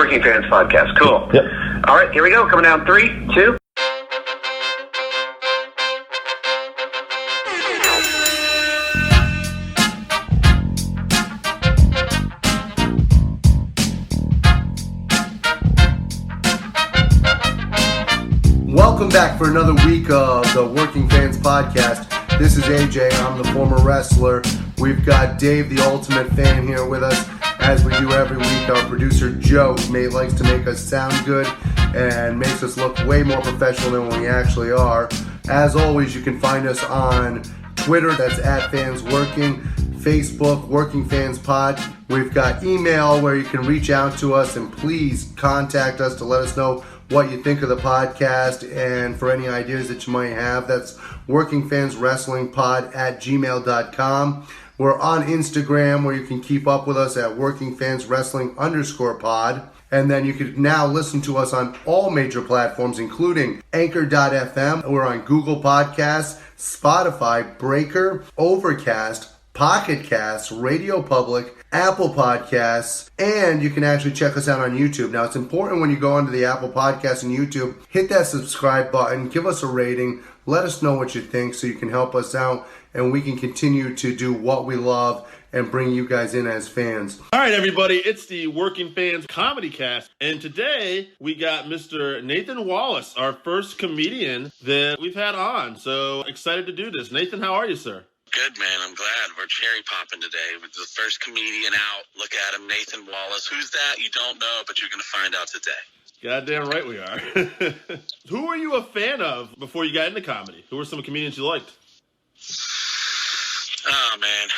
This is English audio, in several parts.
Working Fans Podcast. Cool. Yep. All right, here we go. Coming down 3, 2. Welcome back for another week of the Working Fans Podcast. This is AJ. I'm the former wrestler. We've got Dave, the ultimate fan, here with us. As we do every week, our producer Joe likes to make us sound good and makes us look way more professional than we actually are. As always, you can find us on Twitter, that's @FansWorking, Facebook, Working Fans Pod. We've got email where you can reach out to us and please contact us to let us know what you think of the podcast and for any ideas that you might have. That's workingfanswrestlingpod@gmail.com. We're on Instagram where you can keep up with us at workingfanswrestling_pod. And then you can now listen to us on all major platforms, including Anchor.fm. We're on Google Podcasts, Spotify, Breaker, Overcast, Pocket Casts, Radio Public, Apple Podcasts, and you can actually check us out on YouTube. Now, it's important when you go onto the Apple Podcasts and YouTube, hit that subscribe button, give us a rating, let us know what you think so you can help us out and we can continue to do what we love and bring you guys in as fans. All right, everybody, it's the Working Fans Comedycast, and today we got Mr. Nathan Wallace, our first comedian that we've had on. So excited to do this. Nathan, how are you, sir? Good, man. I'm glad. We're cherry popping today with the first comedian out. Look at him, Nathan Wallace. Who's that? You don't know, but you're going to find out today. Goddamn right we are. Who were you a fan of before you got into comedy? Who were some comedians you liked? Oh, man.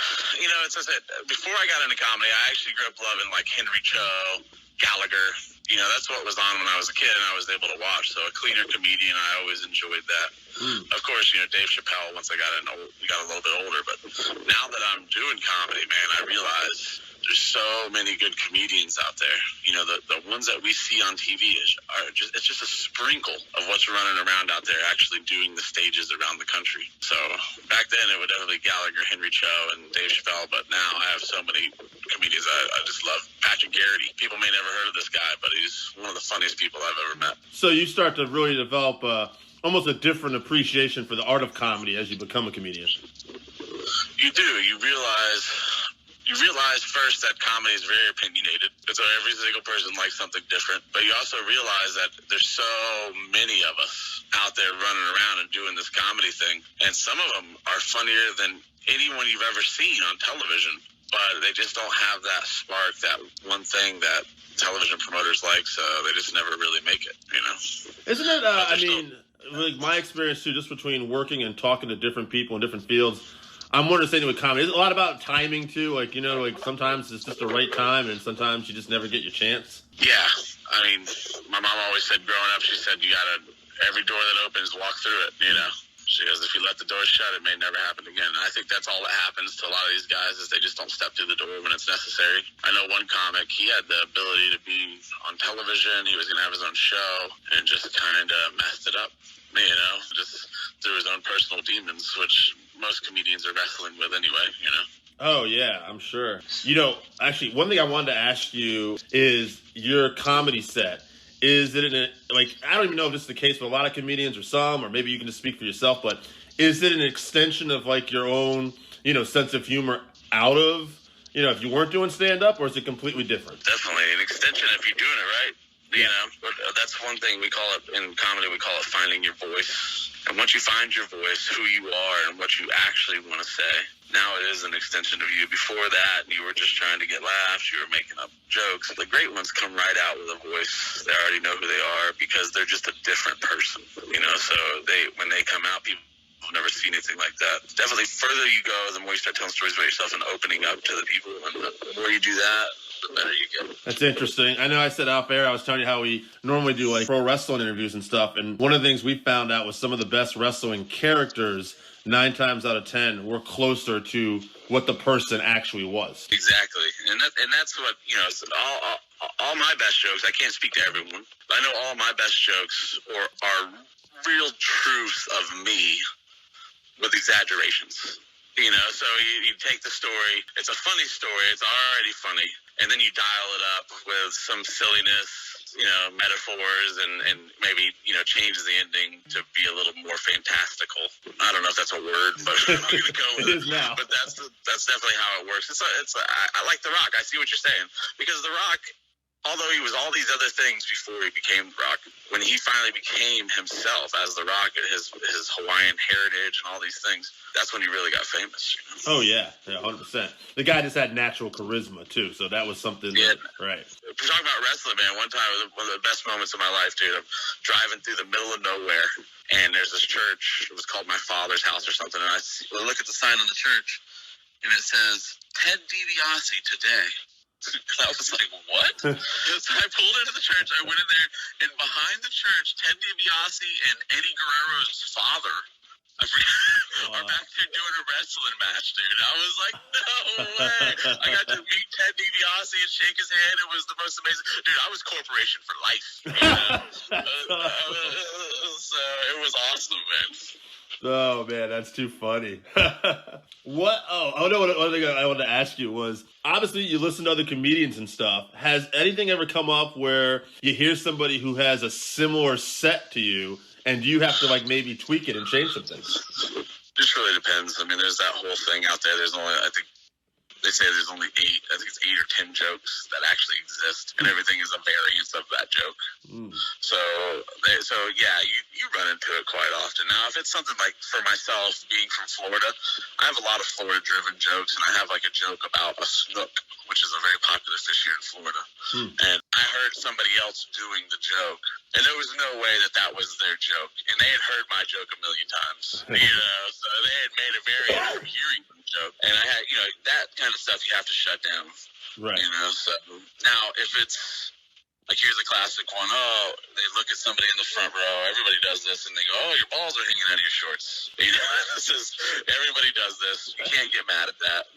You know, it's just that before I got into comedy, I actually grew up loving, like, Henry Cho, Gallagher. You know, that's what was on when I was a kid and I was able to watch. So a cleaner comedian, I always enjoyed that. Of course, you know, Dave Chappelle once I got a little bit older. But now that I'm doing comedy, man, I realize there's so many good comedians out there. You know, the ones that we see on TV it's just a sprinkle of what's running around out there actually doing the stages around the country. So back then it would definitely be Gallagher, Henry Cho, and Dave Chappelle. But now I have so many comedians I just love. Patrick Garrity. People may never heard of this guy, but he's one of the funniest people I've ever met. So you start to really develop almost a different appreciation for the art of comedy as you become a comedian. You do. You realize first that comedy is very opinionated. And so every single person likes something different. But you also realize that there's so many of us out there running around and doing this comedy thing. And some of them are funnier than anyone you've ever seen on television. But they just don't have that spark, that one thing that television promoters like, so they just never really make it, you know? Isn't it, like my experience too, just between working and talking to different people in different fields, I'm more the same with comedy. It's a lot about timing too, like, you know, like sometimes it's just the right time and sometimes you just never get your chance. Yeah, I mean, my mom always said growing up, she said, every door that opens, walk through it, you know? She goes, if you let the door shut, it may never happen again. And I think that's all that happens to a lot of these guys is they just don't step through the door when it's necessary. I know one comic, he had the ability to be on television. He was going to have his own show and just kind of messed it up, you know, just through his own personal demons, which most comedians are wrestling with anyway, you know. Oh, yeah, I'm sure. You know, actually, one thing I wanted to ask you is your comedy set. Is it I don't even know if this is the case with a lot of comedians or some, or maybe you can just speak for yourself, but is it an extension of like your own, you know, sense of humor out of, you know, if you weren't doing stand-up, or is it completely different? Definitely an extension if you're doing it right. You know, but that's one thing we call it in comedy, we call it finding your voice. And once you find your voice, who you are and what you actually want to say, now it is an extension of you. Before that, you were just trying to get laughs, you were making up jokes. The great ones come right out with a voice. They already know who they are because they're just a different person, you know, so when they come out, people have never seen anything like that. Definitely further you go, the more you start telling stories about yourself and opening up to the people, and the more you do that, the better you get. That's interesting. I know I said off air, I was telling you how we normally do like pro wrestling interviews and stuff, and one of the things we found out was some of the best wrestling characters, 9 times out of 10, were closer to what the person actually was. Exactly. And that's what, you know, all my best jokes, I can't speak to everyone, but I know all my best jokes are real truths of me with exaggerations. You know, so you take the story, it's a funny story, it's already funny, and then you dial it up with some silliness metaphors and maybe, change the ending to be a little more fantastical. I don't know if that's a word, but I'm going to go with it. Now. But that's definitely how it works. I like The Rock. I see what you're saying. Because The Rock, although he was all these other things before he became The Rock, when he finally became himself as The Rock and his Hawaiian heritage and all these things, that's when he really got famous. Oh, yeah, 100%. The guy just had natural charisma, too, so that was something. Yeah. Right. If we're talking about wrestling, man, one time, one of the best moments of my life, dude, I'm driving through the middle of nowhere, and there's this church. It was called My Father's House or something, and I look at the sign on the church, and it says, Ted DiBiase today. And I was like, what? So I pulled into the church. I went in there, and behind the church, Ted DiBiase and Eddie Guerrero's father are back there doing a wrestling match, dude. I was like, no way. I got to meet Ted DiBiase and shake his hand. It was the most amazing. Dude, I was corporation for life. So it was awesome, man. Oh, man, that's too funny. What? Oh, no, one thing I wanted to ask you was, obviously, you listen to other comedians and stuff. Has anything ever come up where you hear somebody who has a similar set to you, and you have to, maybe tweak it and change some things? Just really depends. I mean, there's that whole thing out there. There's only, I think, they say there's only 8 or 10 jokes that actually exist, and everything is a variance of that joke. So yeah, you run into it quite often. Now, if it's something like, for myself, being from Florida, I have a lot of Florida-driven jokes, and I have a joke about a snook, which is a very popular fish here in Florida. And I heard somebody else doing the joke, and there was no way that was their joke, and they had heard my joke a million times. So they had made a variant from hearing the joke, and I had, that kind of stuff you have to shut down. Right. So now if it's here's a classic one. Oh, they look at somebody in the front row. Everybody does this, and they go, "Oh, your balls are hanging out of your shorts." Everybody does this. You can't get mad at that.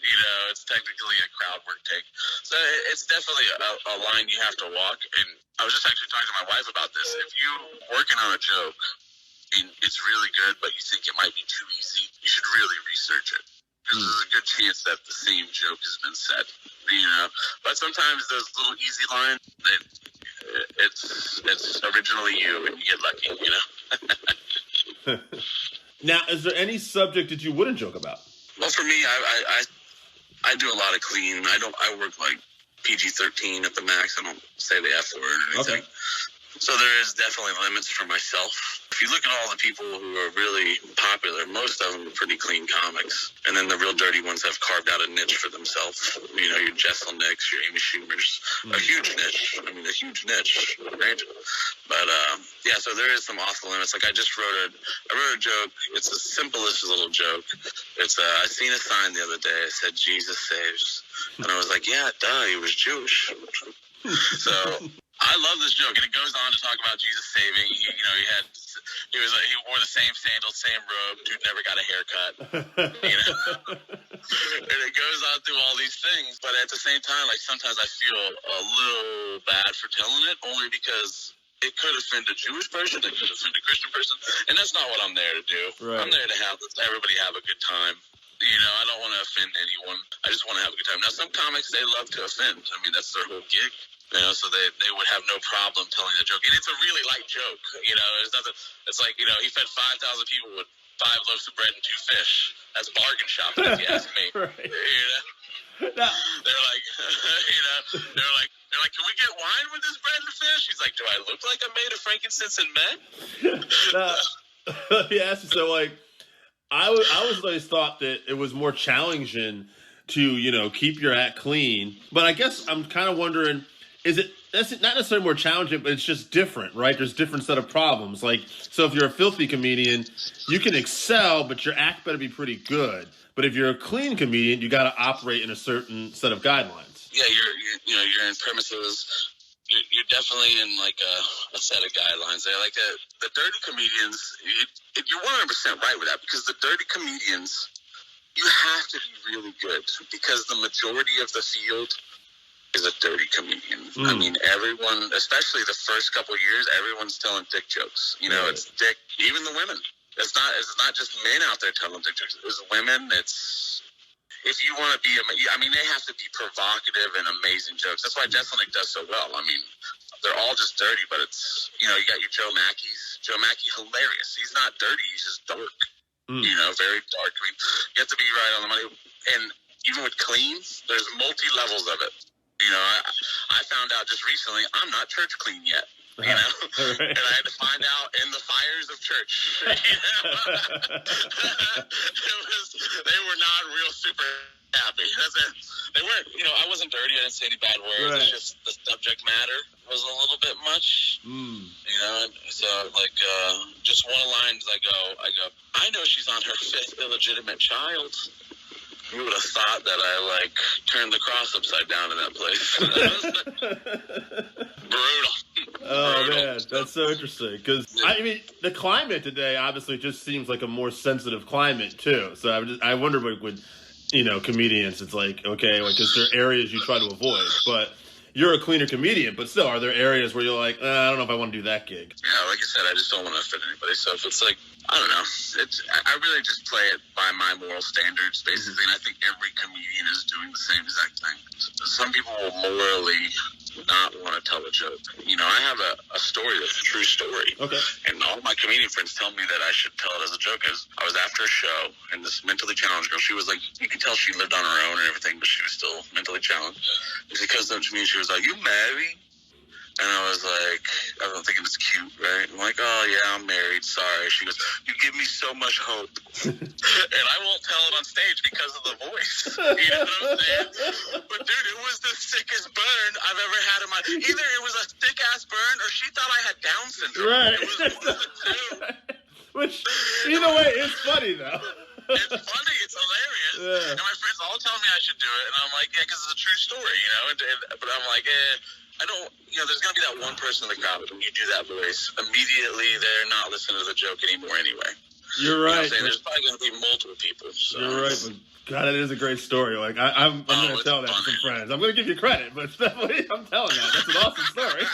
It's technically a crowd work take. So it's definitely a line you have to walk. And I was just actually talking to my wife about this. If you're working on a joke and it's really good, but you think it might be too easy, you should really research it. Because there's a good chance that the same joke has been said, But sometimes those little easy lines, it's originally you, and you get lucky, Now, is there any subject that you wouldn't joke about? Well, for me, I do a lot of clean. I work PG-13 at the max. I don't say the F word or anything. Okay. So there is definitely limits for myself. If you look at all the people who are really popular, most of them are pretty clean comics. And then the real dirty ones have carved out a niche for themselves. Your Jesselnicks, your Amy Schumers, a huge niche. A huge niche, granted. But, yeah, so there is some off the limits. I wrote a joke. It's the simplest little joke. It's, I seen a sign the other day. It said, Jesus saves. And I was like, yeah, duh, he was Jewish. So I love this joke, and it goes on to talk about Jesus saving. He wore the same sandals, same robe. Dude never got a haircut. And it goes on through all these things, but at the same time, sometimes I feel a little bad for telling it, only because it could offend a Jewish person, it could offend a Christian person, and that's not what I'm there to do. Right. I'm there to have everybody have a good time. I don't want to offend anyone. I just want to have a good time. Now, some comics, they love to offend. That's their whole gig. So they would have no problem telling a joke. And it's a really light joke. There's nothing. It's he fed 5,000 people with 5 loaves of bread and 2 fish. That's bargain shopping, if you ask me. Right. No. They're like, can we get wine with this bread and fish? He's like, do I look like I'm made of frankincense and myrrh? Let me ask you, so I always thought that it was more challenging to, keep your act clean. But I guess I'm kind of wondering, that's not necessarily more challenging, but it's just different, right? There's different set of problems. So if you're a filthy comedian, you can excel, but your act better be pretty good. But if you're a clean comedian, you got to operate in a certain set of guidelines. Yeah, you're in premises. You're definitely in a set of guidelines there. The dirty comedians, you're 100% right with that, because the dirty comedians, you have to be really good, because the majority of the field is a dirty comedian. Everyone, especially the first couple of years, everyone's telling dick jokes. It's dick, even the women. It's not just men out there telling dick jokes. It's women. If you want to be, they have to be provocative and amazing jokes. That's why Jesselnick does so well. they're all just dirty, but it's, you know, you got your Joe Mackey's. Joe Mackey, hilarious. He's not dirty. He's just dark. You know, very dark. I mean, you have to be right on the money. And even with clean, there's multi-levels of it. You know, I found out just recently, I'm not church clean yet. You know, right. And I had to find out in the fires of church. You know? They were not real super happy. They weren't, you know, I wasn't dirty. I didn't say any bad words. Right. It's just the subject matter was a little bit much. You know, so like just one of the lines I go, I know she's on her 5th illegitimate child. You would have thought that I like turned the cross upside down in that place. Brutal. Oh man, that's so interesting. Because I mean, the climate today obviously just seems like a more sensitive climate too. So I wonder with you know, comedians, it's like, okay, like, because there are areas you try to avoid, but you're a cleaner comedian, but still, are there areas where you're like, I don't know if I want to do that gig? Yeah, like I said, I just don't want to offend anybody. So if it's like, I don't know, I really just play it by my moral standards, basically, and I think every comedian is doing the same exact thing. Some people will morally not want to tell a joke. You know, I have a story that's a true story. Okay. And all my comedian friends tell me that I should tell it as a joke. I was after a show, and this mentally challenged girl, she was like, you can tell she lived on her own and everything, but she was still mentally challenged. And she comes up to me and she was like, you married? And I was like, I'm thinking it's cute, right? I'm like, oh yeah, I'm married, sorry. She goes, you give me so much hope. And I won't tell it on stage because of the voice. You know what I'm saying? But dude, it was the sickest burn I've ever had in my, either it was a thick ass burn or she thought I had Down syndrome. Right. It was one of the two. Which, either way, it's funny though. It's funny, it's hilarious. Yeah. And my friends all tell me I should do it. And I'm like, yeah, because it's a true story, you know? But I'm like, I don't, you know, there's going to be that one person in the crowd, when you do that voice, immediately they're not listening to the joke anymore anyway. You're right. You know, there's probably going to be multiple people. So. You're right, but God, it is a great story. Like, I'm going to tell that to some friends. I'm going to give you credit, but definitely I'm telling that. That's an awesome story.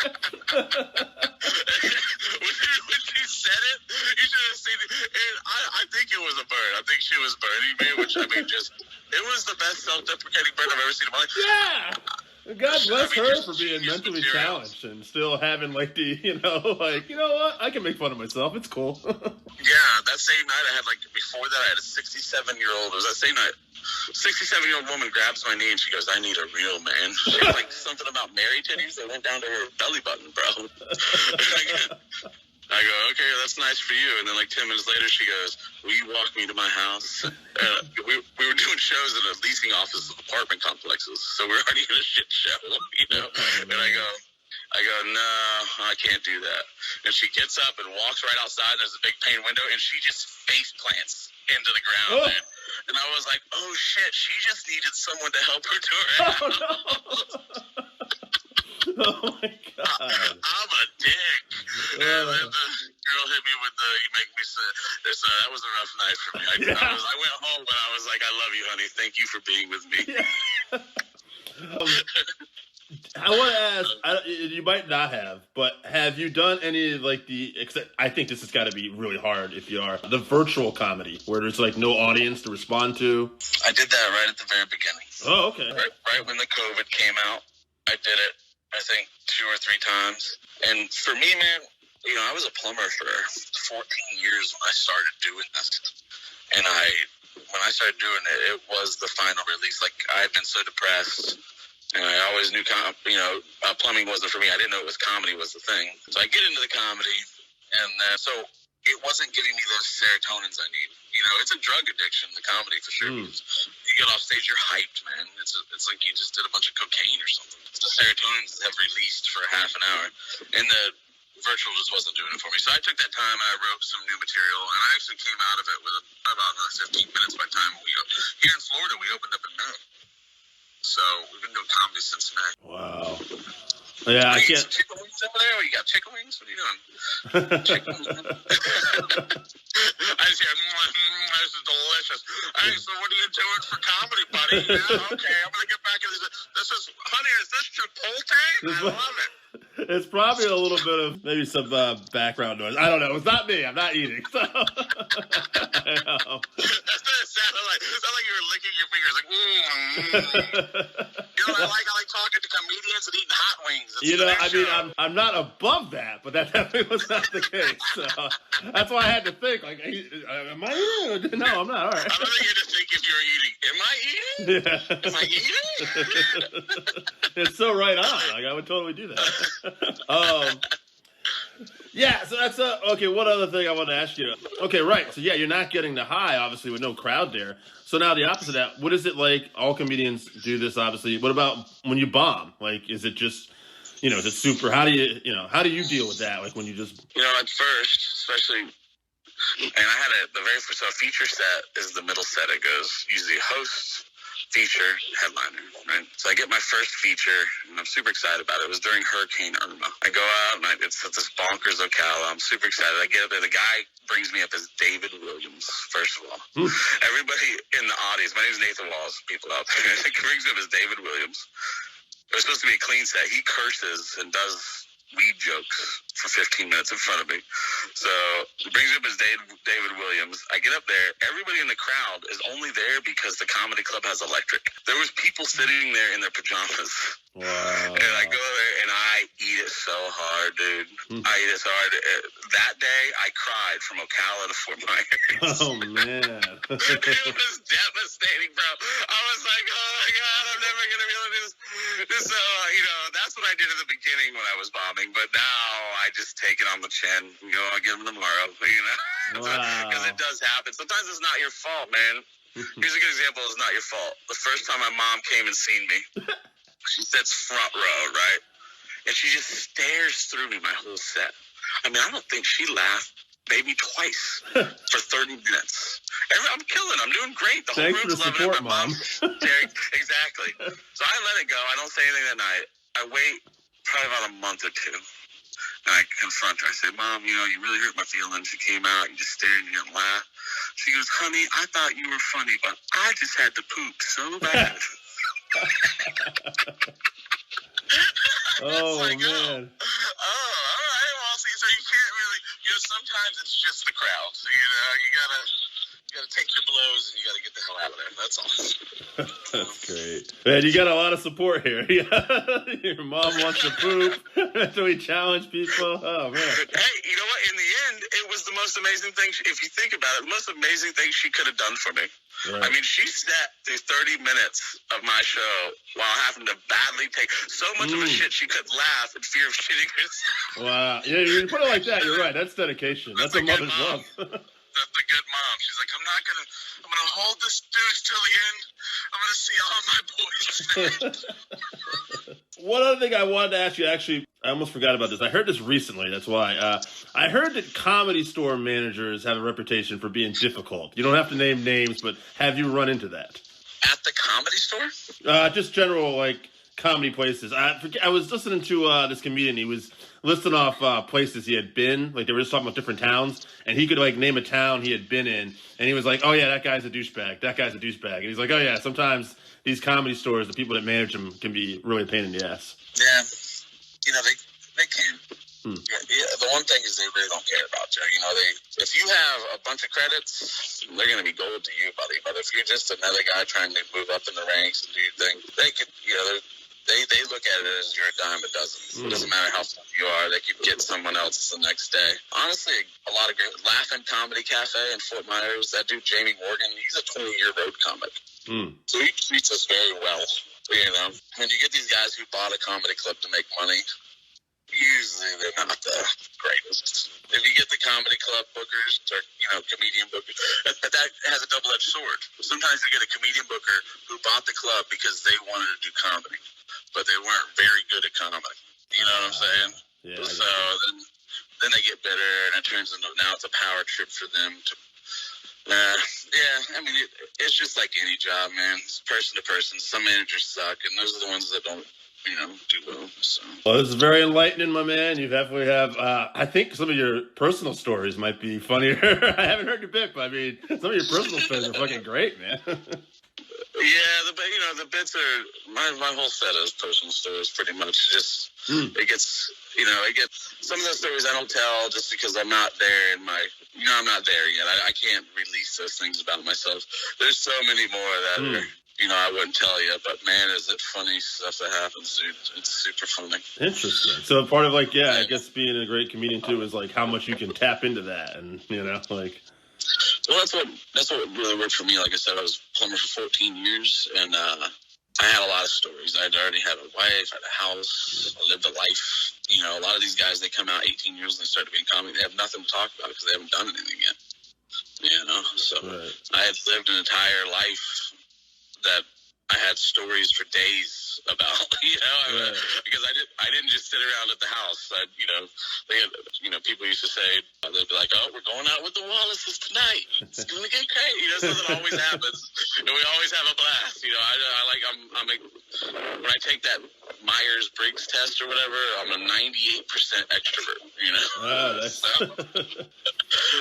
When she said it, you should have seen it. And I think it was a burn. I think she was burning me, which, I mean, it was the best self-deprecating burn I've ever seen in my life. Yeah! God bless her for being mentally challenged and still having, like, the, you know, like, you know what? I can make fun of myself. It's cool. Yeah, that same night I had, like, before that I had a 67-year-old, it was that same night, 67-year-old woman grabs my knee and she goes, I need a real man. She was like, something about Mary titties that went down to her belly button, bro. I go, okay, that's nice for you. And then like 10 minutes later, she goes, will you walk me to my house? We were doing shows in a leasing office of apartment complexes. So we're already in a shit show, you know? And I go, no, I can't do that. And she gets up and walks right outside. And there's a big pane window and she just face plants into the ground, man. And I was like, oh shit, she just needed someone to help her to her house. Oh my God. I'm a dick. And the girl hit me with the, you make me sick. That was a rough night for me. I went home and I was like, I love you, honey. Thank you for being with me. I want to ask, you might not have, but have you done any, like, I think this has got to be really hard if you are, the virtual comedy, where there's, like, no audience to respond to? I did that right at the very beginning. Oh, okay. Right when the COVID came out, I did it, I think, 2 or 3 times. And for me, man, you know, I was a plumber for 14 years when I started doing this. And when I started doing it, it was the final release. Like, I had been so depressed. And I always knew, plumbing wasn't for me. I didn't know comedy was the thing. So I get into the comedy, and so it wasn't giving me those serotonins I need. You know, it's a drug addiction, the comedy, for sure. You get off stage, you're hyped, man. It's like you just did a bunch of cocaine or something. The serotonins have released for half an hour, and the virtual just wasn't doing it for me. So I took that time, and I wrote some new material, and I actually came out of it with about another 15 minutes by the time here in Florida, we opened up in May. So we've been doing comedy since May. Wow. Yeah, I can't. Some chicken wings over there? You got chicken wings? What are you doing? Chicken wings. I just hear, this is delicious. Hey, so what are you doing for comedy, buddy? Yeah, okay, I'm going to get back into this. Honey, is this Chipotle? I love it. It's probably a little bit of maybe some background noise. I don't know. It's not me. I'm not eating. So. It sounded like you were licking your fingers. Like, You know what I like? I like talking to comedians kids and eating hot wings. I'm not above that, but that definitely was not the case. So that's why I had to think, like, am I eating? No, I'm not. All right. I don't think you had to think if you were eating. Am I eating? Yeah. Am I eating? It's so right on. Like, I would totally do that. Yeah, so that's okay. One other thing I want to ask you. Okay, right. So yeah, you're not getting the high, obviously, with no crowd there. So now the opposite of that. What is it like? All comedians do this, obviously. What about when you bomb? Like, is it just, is it super? How do you deal with that? Like when you just, at first, especially, and I had the very first feature set is the middle set. It goes usually host, feature, headliner, right? So I get my first feature, and I'm super excited about it. It was during Hurricane Irma. I go out, and it's at this bonkers locale. I'm super excited. I get up there. The guy brings me up as David Williams, first of all. Everybody in the audience, my name is Nathan Wallace, people out there, he brings me up as David Williams. It was supposed to be a clean set. He curses and does weed jokes for 15 minutes in front of me. So he brings up as David Williams. I get up there. Everybody in the crowd is only there because the comedy club has electric. There was people sitting there in their pajamas. Wow. And I go there and I eat it so hard, dude. I eat it so hard. That day, I cried from Ocala to Fort Myers. Oh, man. It was devastating, bro. I was like, oh, my God, I'm never going to be able to do this. So, that's what I did at the beginning when I was bombing. But now I just take it on the chin. I'll get them tomorrow, Wow. Because it does happen. Sometimes it's not your fault, man. Here's a good example. It's not your fault. The first time my mom came and seen me, she sits front row, right? And she just stares through me my whole set. I mean, I don't think she laughed maybe twice for 30 minutes. I'm killing. I'm doing great. The whole room's loving it. My Mom. Exactly. So I let it go. I don't say anything that night. I wait probably about a month or two. And I confront her. I say, Mom, you really hurt my feelings. You came out, you just stared, you didn't laugh. She goes, honey, I thought you were funny, but I just had to poop so bad. Oh, like, man. Oh, all right. Well, see, so you can't really, sometimes it's just the crowd. So, you gotta take your blows and you gotta get the hell out of there. That's all. That's great. Man, you got a lot of support here. Your mom wants to poop. So we challenge people. Oh, man. Hey, you know what? In the end, it was the most amazing thing, if you think about it, the most amazing thing she could have done for me. Right. I mean, she sat through 30 minutes of my show while having to badly take so much of a shit she couldn't laugh in fear of shitting herself. Wow. Yeah, you put it like that. You're right. That's dedication. That's a mother's love. That's the good mom. She's like, I'm gonna hold this deuce till the end. I'm gonna see all my boys. One other thing I wanted to ask you, actually, I almost forgot about this. I heard this recently. That's why. I heard that Comedy Store managers have a reputation for being difficult. You don't have to name names, but have you run into that? At the Comedy Store? Just general, comedy places. I was listening to this comedian. He was listing off places he had been. Like, they were just talking about different towns, and he could, name a town he had been in. And he was like, oh, yeah, that guy's a douchebag. That guy's a douchebag. And he's like, oh, yeah, sometimes these comedy stores, the people that manage them can be really a pain in the ass. Yeah. They can. Yeah, the one thing is they really don't care about you. If you have a bunch of credits, they're going to be gold to you, buddy. But if you're just another guy trying to move up in the ranks and do your thing, they could, they look at it as you're a dime a dozen. It doesn't matter how funny you are. They could get someone else the next day. Honestly, a lot of great Laughing Comedy Cafe in Fort Myers. That dude Jamie Morgan, he's a 20-year road comic. So he treats us very well. When you get these guys who bought a comedy club to make money, usually they're not the greatest. If you get the comedy club bookers or, comedian bookers, that has a double-edged sword. Sometimes you get a comedian booker who bought the club because they wanted to do comedy, but they weren't very good at comedy. You know what I'm saying? Yeah. So then they get bitter, and it turns into, now it's a power trip for them to, it's just like any job, man. It's person to person. Some managers suck, and those are the ones that don't, do well. So. Well, this is very enlightening, my man. You definitely have, I think some of your personal stories might be funnier. I haven't heard your bit, but I mean, some of your personal stories are fucking great, man. Yeah, the bits are, my whole set of personal stories pretty much just, it gets some of the stories I don't tell just because I'm not there in my, I'm not there yet. I can't release those things about myself. There's so many more that are, I wouldn't tell you, but man, is it funny stuff that happens, dude. It's super funny. Interesting. So part of like, I guess being a great comedian too is like how much you can tap into that, and like. Well, that's what really worked for me. Like I said, I was a plumber for 14 years, and I had a lot of stories. I'd already had a wife, had a house, I lived a life. A lot of these guys, they come out 18 years and they start being comedy. They have nothing to talk about because they haven't done anything yet. So right. I had lived an entire life that I had stories for days about, Right. because I didn't just sit around at the house. People used to say, they'd be like, "Oh, we're going out with the Wallaces tonight. It's going to get crazy." So that always happens, and we always have a blast. When I take that Myers-Briggs test or whatever, I'm a 98% extrovert.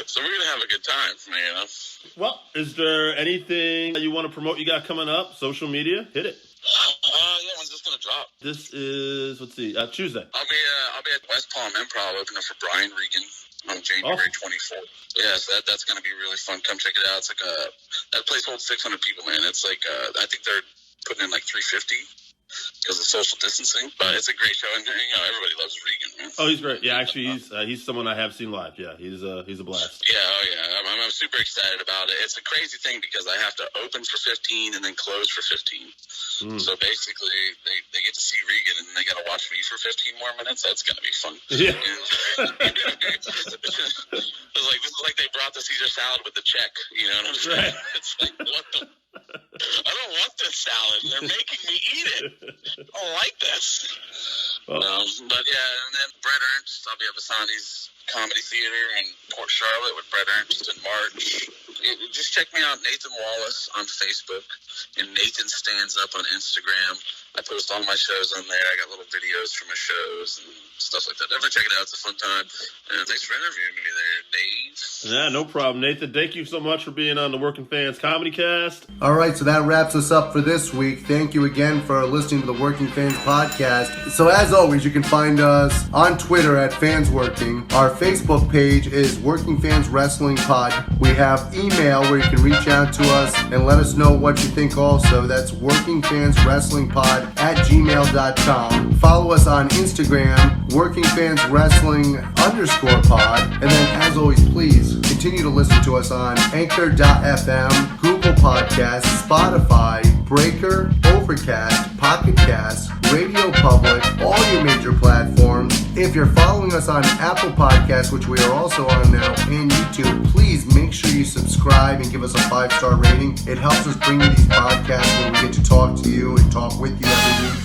So we're gonna have a good time, Well, is there anything you want to promote you got coming up? Social media, hit it. Yeah, when's this gonna drop? This is Tuesday. I'll be at West Palm Improv opening for Brian Regan on January 24th. Yeah, so that's gonna be really fun. Come check it out. It's like that place holds 600 people, man. It's like I think they're putting in like 350 because of social distancing, but it's a great show, and everybody loves Regan, man. Oh, he's great. Yeah, actually, he's someone I have seen live. Yeah, he's a blast. Yeah, I'm super excited about it. It's a crazy thing because I have to open for 15 and then close for 15. So basically, they get to see Regan and they got to watch me for 15 more minutes. That's gonna be fun. Yeah. This is like they brought the Caesar salad with the check. You know what I'm saying? Right. It's like, what the. I don't want this salad. They're making me eat it. I don't like this. Well, But yeah, and then Brett Ernst, I'll be at Bassani's Comedy Theater in Port Charlotte with Brett Ernst in March. Just check me out, Nathan Wallace, on Facebook, and Nathan Stands Up on Instagram. I post all my shows on there. I got little videos from my shows and stuff like that. Definitely check it out. It's a fun time. And thanks for interviewing me there, Dave. Yeah, no problem, Nathan. Thank you so much for being on the Working Fans Comedycast. All right, so that wraps us up for this week. Thank you again for listening to the Working Fans Podcast. So as always, you can find us on Twitter at FansWorking. Our Facebook page is Working Fans Wrestling Pod. We have email where you can reach out to us and let us know what you think also. That's workingfanswrestlingpod@gmail.com. Follow us on Instagram, workingfanswrestling_pod. And then as always, please continue to listen to us on Anchor.fm, Google Podcasts, Spotify, Breaker, Overcast, Pocket Cast, Radio Public, all your major platforms. If you're following us on Apple Podcasts, which we are also on now, and YouTube, please make sure you subscribe and give us a 5-star rating. It helps us bring you these podcasts when we get to talk to you and talk with you every week.